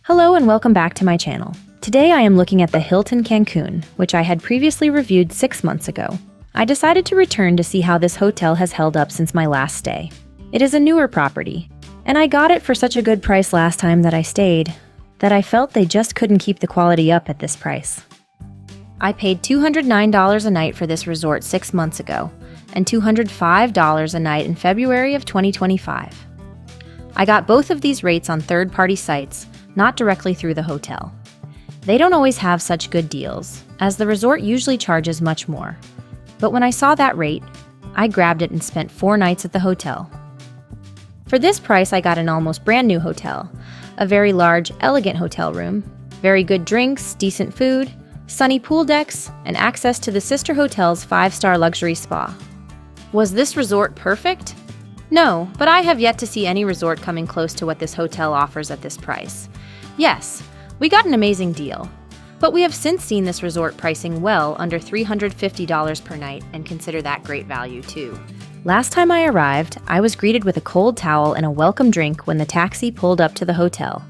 Hello and welcome back to my channel. Today I am looking at the Hilton Cancun, which I had previously reviewed 6 months ago. I decided to return to see how this hotel has held up since my last stay. It is a newer property, and I got it for such a good price last time that I stayed, that I felt they just couldn't keep the quality up at this price. I paid $209 a night for this resort 6 months ago, and $205 a night in February of 2025. I got both of these rates on third-party sites, not directly through the hotel. They don't always have such good deals, as the resort usually charges much more. But when I saw that rate, I grabbed it and spent 4 nights at the hotel. For this price, I got an almost brand new hotel, a very large, elegant hotel room, very good drinks, decent food, sunny pool decks, and access to the sister hotel's 5-star luxury spa. Was this resort perfect? No, but I have yet to see any resort coming close to what this hotel offers at this price. Yes, we got an amazing deal, but we have since seen this resort pricing well under $350 per night and consider that great value too. Last time I arrived, I was greeted with a cold towel and a welcome drink when the taxi pulled up to the hotel.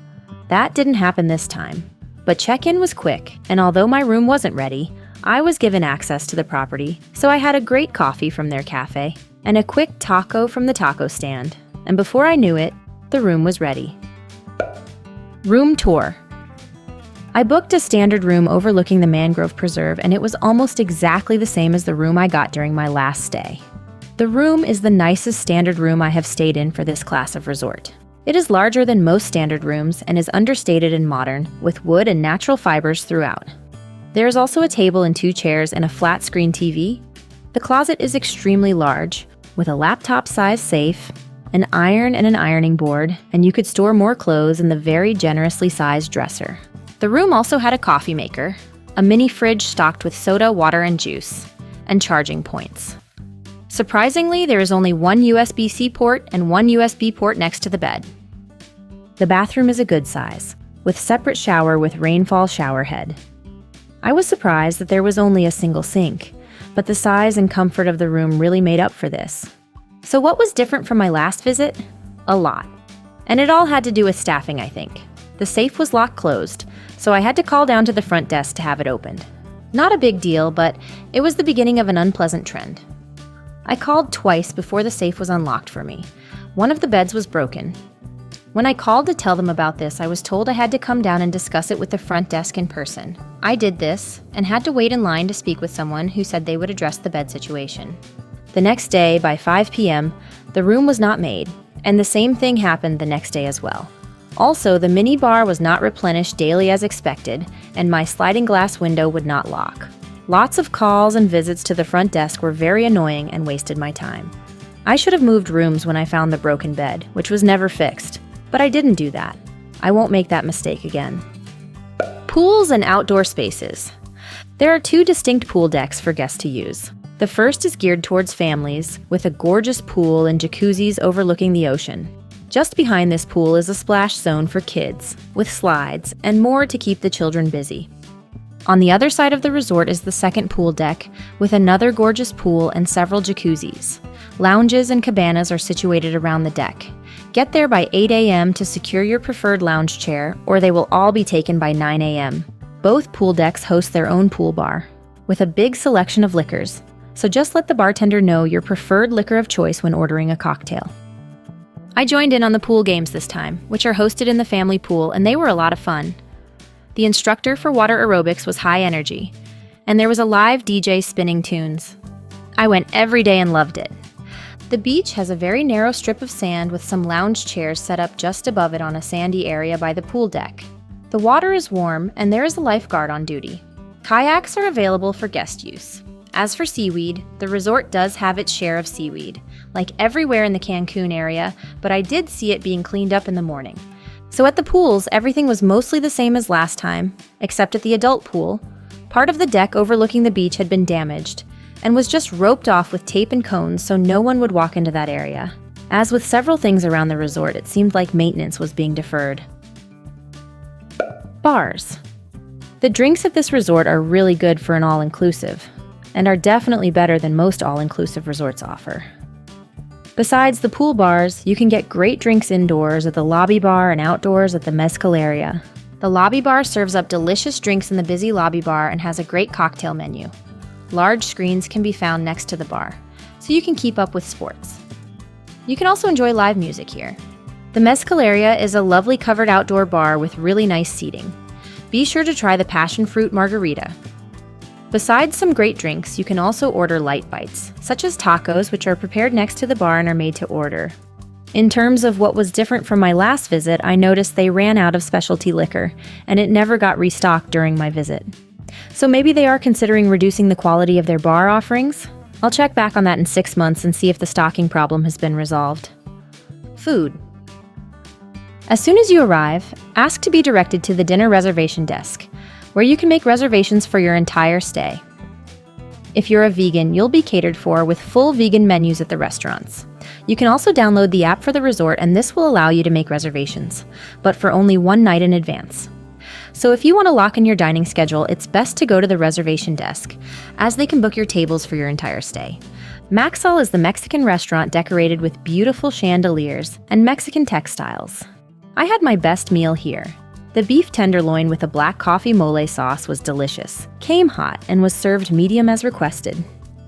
That didn't happen this time, but check-in was quick, and although my room wasn't ready, I was given access to the property, so I had a great coffee from their cafe and a quick taco from the taco stand, and before I knew it, the room was ready. Room tour. I booked a standard room overlooking the mangrove preserve, and it was almost exactly the same as the room I got during my last stay. The room is the nicest standard room I have stayed in for this class of resort. It is larger than most standard rooms and is understated and modern, with wood and natural fibers throughout. There is also a table and 2 chairs and a flat-screen TV. The closet is extremely large, with a laptop-sized safe, an iron and an ironing board, and you could store more clothes in the very generously sized dresser. The room also had a coffee maker, a mini fridge stocked with soda, water, and juice, and charging points. Surprisingly, there is only 1 USB-C port and 1 USB port next to the bed. The bathroom is a good size, with separate shower with rainfall shower head. I was surprised that there was only a single sink, but the size and comfort of the room really made up for this. So what was different from my last visit? A lot. And it all had to do with staffing, I think. The safe was locked closed, so I had to call down to the front desk to have it opened. Not a big deal, but it was the beginning of an unpleasant trend. I called twice before the safe was unlocked for me. One of the beds was broken. When I called to tell them about this, I was told I had to come down and discuss it with the front desk in person. I did this, and had to wait in line to speak with someone who said they would address the bed situation. The next day, by 5 p.m., the room was not made, and the same thing happened the next day as well. Also, the mini bar was not replenished daily as expected, and my sliding glass window would not lock. Lots of calls and visits to the front desk were very annoying and wasted my time. I should have moved rooms when I found the broken bed, which was never fixed, but I didn't do that. I won't make that mistake again. Pools and outdoor spaces. There are 2 distinct pool decks for guests to use. The first is geared towards families, with a gorgeous pool and jacuzzis overlooking the ocean. Just behind this pool is a splash zone for kids, with slides and more to keep the children busy. On the other side of the resort is the second pool deck, with another gorgeous pool and several jacuzzis. Lounges and cabanas are situated around the deck. Get there by 8 a.m. to secure your preferred lounge chair, or they will all be taken by 9 a.m. Both pool decks host their own pool bar, with a big selection of liquors, so just let the bartender know your preferred liquor of choice when ordering a cocktail. I joined in on the pool games this time, which are hosted in the family pool, and they were a lot of fun. The instructor for water aerobics was high energy, and there was a live DJ spinning tunes. I went every day and loved it. The beach has a very narrow strip of sand with some lounge chairs set up just above it on a sandy area by the pool deck. The water is warm, and there is a lifeguard on duty. Kayaks are available for guest use. As for seaweed, the resort does have its share of seaweed, like everywhere in the Cancun area, but I did see it being cleaned up in the morning. So at the pools, everything was mostly the same as last time, except at the adult pool. Part of the deck overlooking the beach had been damaged, and was just roped off with tape and cones so no one would walk into that area. As with several things around the resort, it seemed like maintenance was being deferred. Bars. The drinks at this resort are really good for an all-inclusive, and are definitely better than most all-inclusive resorts offer. Besides the pool bars, you can get great drinks indoors at the lobby bar and outdoors at the mezcal area. The lobby bar serves up delicious drinks in the busy lobby bar and has a great cocktail menu. Large screens can be found next to the bar, so you can keep up with sports. You can also enjoy live music here. The mezcal area is a lovely covered outdoor bar with really nice seating. Be sure to try the passion fruit margarita. Besides some great drinks, you can also order light bites, such as tacos, which are prepared next to the bar and are made to order. In terms of what was different from my last visit, I noticed they ran out of specialty liquor, and it never got restocked during my visit. So maybe they are considering reducing the quality of their bar offerings? I'll check back on that in 6 months and see if the stocking problem has been resolved. Food. As soon as you arrive, ask to be directed to the dinner reservation desk, where you can make reservations for your entire stay. If you're a vegan, you'll be catered for with full vegan menus at the restaurants. You can also download the app for the resort, and this will allow you to make reservations, but for only one night in advance. So if you want to lock in your dining schedule, it's best to go to the reservation desk, as they can book your tables for your entire stay. Maxal is the Mexican restaurant decorated with beautiful chandeliers and Mexican textiles. I had my best meal here. The beef tenderloin with a black coffee mole sauce was delicious, came hot, and was served medium as requested.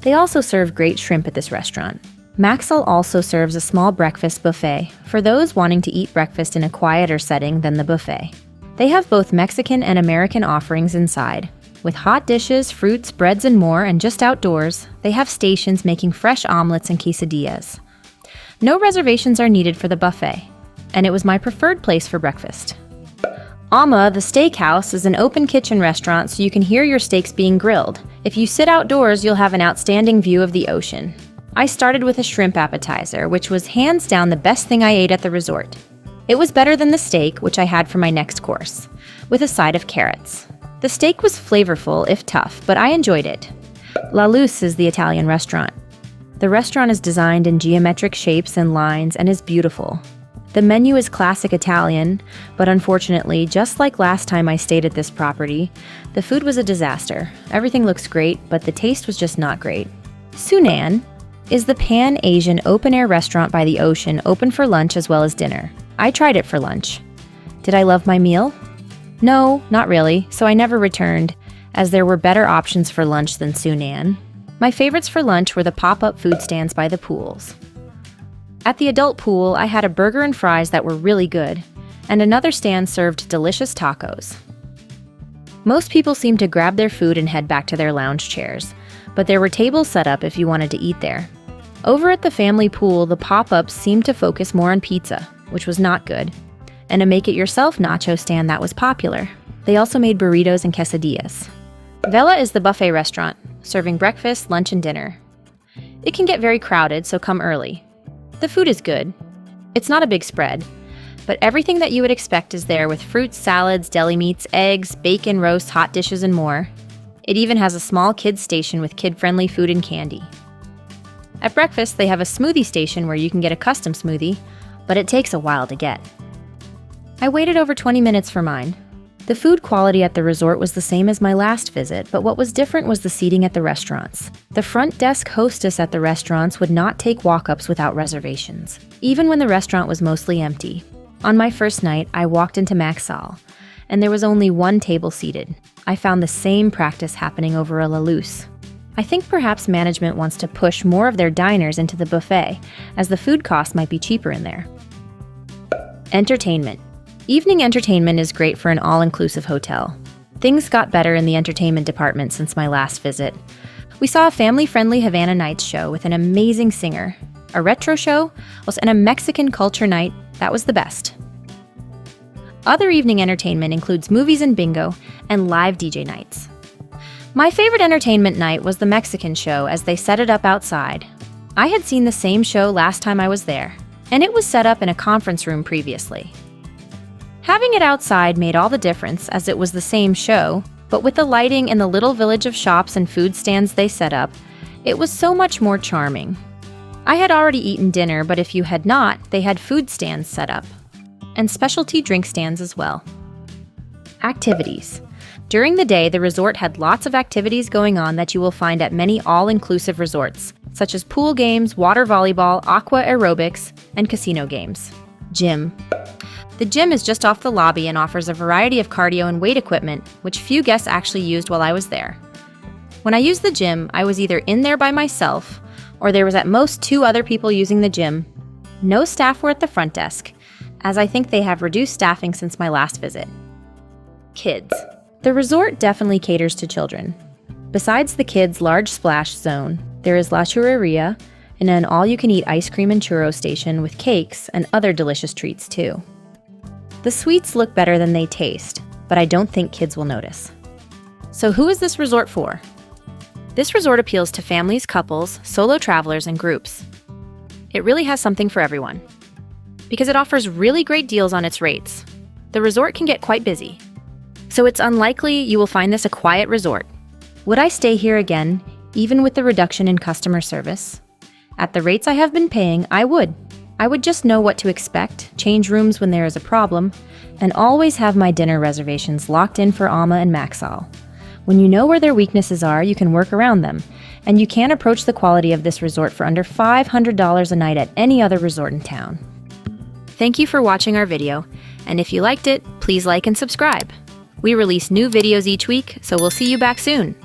They also serve great shrimp at this restaurant. Maxal also serves a small breakfast buffet for those wanting to eat breakfast in a quieter setting than the buffet. They have both Mexican and American offerings inside. With hot dishes, fruits, breads, and more, and just outdoors, they have stations making fresh omelets and quesadillas. No reservations are needed for the buffet, and it was my preferred place for breakfast. Ama, the steakhouse, is an open kitchen restaurant so you can hear your steaks being grilled. If you sit outdoors, you'll have an outstanding view of the ocean. I started with a shrimp appetizer, which was hands down the best thing I ate at the resort. It was better than the steak, which I had for my next course, with a side of carrots. The steak was flavorful, if tough, but I enjoyed it. La Luz is the Italian restaurant. The restaurant is designed in geometric shapes and lines and is beautiful. The menu is classic Italian, but unfortunately, just like last time I stayed at this property, the food was a disaster. Everything looks great, but the taste was just not great. Sunan is the Pan-Asian open-air restaurant by the ocean, open for lunch as well as dinner. I tried it for lunch. Did I love my meal? No, not really, so I never returned, as there were better options for lunch than Sunan. My favorites for lunch were the pop-up food stands by the pools. At the adult pool, I had a burger and fries that were really good, and another stand served delicious tacos. Most people seemed to grab their food and head back to their lounge chairs, but there were tables set up if you wanted to eat there. Over at the family pool, the pop-ups seemed to focus more on pizza, which was not good, and a make-it-yourself nacho stand that was popular. They also made burritos and quesadillas. Vela is the buffet restaurant, serving breakfast, lunch, and dinner. It can get very crowded, so come early. The food is good. It's not a big spread, but everything that you would expect is there with fruits, salads, deli meats, eggs, bacon, roasts, hot dishes, and more. It even has a small kids station with kid-friendly food and candy. At breakfast, they have a smoothie station where you can get a custom smoothie, but it takes a while to get. I waited over 20 minutes for mine. The food quality at the resort was the same as my last visit, but what was different was the seating at the restaurants. The front desk hostess at the restaurants would not take walk-ups without reservations, even when the restaurant was mostly empty. On my first night, I walked into Maxal, and there was only one table seated. I found the same practice happening over a La Luz. I think perhaps management wants to push more of their diners into the buffet, as the food costs might be cheaper in there. Entertainment. Evening entertainment is great for an all-inclusive hotel. Things got better in the entertainment department since my last visit. We saw a family-friendly Havana Nights show with an amazing singer, a retro show, and a Mexican culture night that was the best. Other evening entertainment includes movies and bingo, and live DJ nights. My favorite entertainment night was the Mexican show as they set it up outside. I had seen the same show last time I was there, and it was set up in a conference room previously. Having it outside made all the difference as it was the same show, but with the lighting and the little village of shops and food stands they set up, it was so much more charming. I had already eaten dinner, but if you had not, they had food stands set up, and specialty drink stands as well. Activities. During the day, the resort had lots of activities going on that you will find at many all-inclusive resorts, such as pool games, water volleyball, aqua aerobics, and casino games. Gym. The gym is just off the lobby and offers a variety of cardio and weight equipment, which few guests actually used while I was there. When I used the gym, I was either in there by myself, or there was at most 2 other people using the gym. No staff were at the front desk, as I think they have reduced staffing since my last visit. Kids. The resort definitely caters to children. Besides the kids' large splash zone, there is La Churreria and an all-you-can-eat ice cream and churro station with cakes and other delicious treats too. The sweets look better than they taste, but I don't think kids will notice. So who is this resort for? This resort appeals to families, couples, solo travelers, and groups. It really has something for everyone. Because it offers really great deals on its rates, the resort can get quite busy. So it's unlikely you will find this a quiet resort. Would I stay here again, even with the reduction in customer service? At the rates I have been paying, I would. I would just know what to expect, change rooms when there is a problem, and always have my dinner reservations locked in for Alma and Maxall. When you know where their weaknesses are, you can work around them, and you can approach the quality of this resort for under $500 a night at any other resort in town. Thank you for watching our video, and if you liked it, please like and subscribe. We release new videos each week, so we'll see you back soon.